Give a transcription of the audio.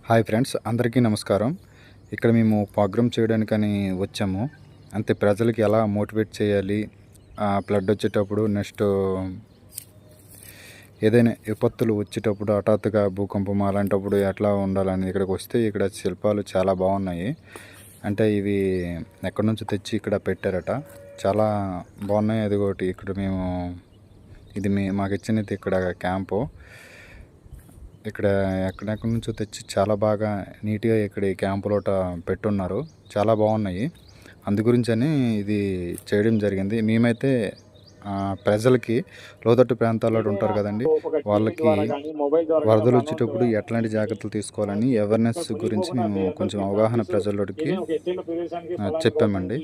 Hi friends, అందరికీ నమస్కారం. ఇక్కడ మేము ప్రోగ్రామ్ చేయడానికని వచ్చాము. అంతే ప్రజలకి ఎలా మోటివేట్ చేయాలి, ఫ్లడ్ వచ్చేటప్పుడు నెక్స్ట్ ఏదైనా విపత్తులు వచ్చేటప్పుడు హఠాత్తుగా భూకంపం అలాంటప్పుడు ఎట్లా ఉండాలని ఇక్కడికి వస్తే ఇక్కడ శిల్పాలు చాలా బాగున్నాయి. అంటే ఇవి ఎక్కడి నుంచో తెచ్చి ఇక్కడ పెట్టారట. చాలా బాగున్నాయి. అది ఒకటి ఇక్కడ మేము ఇది మాకు ఇచ్చినది ఇక్కడ క్యాంపు. ఇక్కడ ఎక్కడెక్కడి నుంచో తెచ్చి చాలా బాగా నీట్గా ఇక్కడ ఈ క్యాంపులోట పెట్టున్నారు. చాలా బాగున్నాయి. అందు గురించని ఇది చేయడం జరిగింది. మేమైతే ప్రజలకి లోతట్టు ప్రాంతాల్లో ఉంటారు కదండి, వాళ్ళకి వరదలు వచ్చేటప్పుడు ఎట్లాంటి జాగ్రత్తలు తీసుకోవాలని అవేర్నెస్ గురించి మేము కొంచెం అవగాహన ప్రజల్లోకి చెప్పామండి.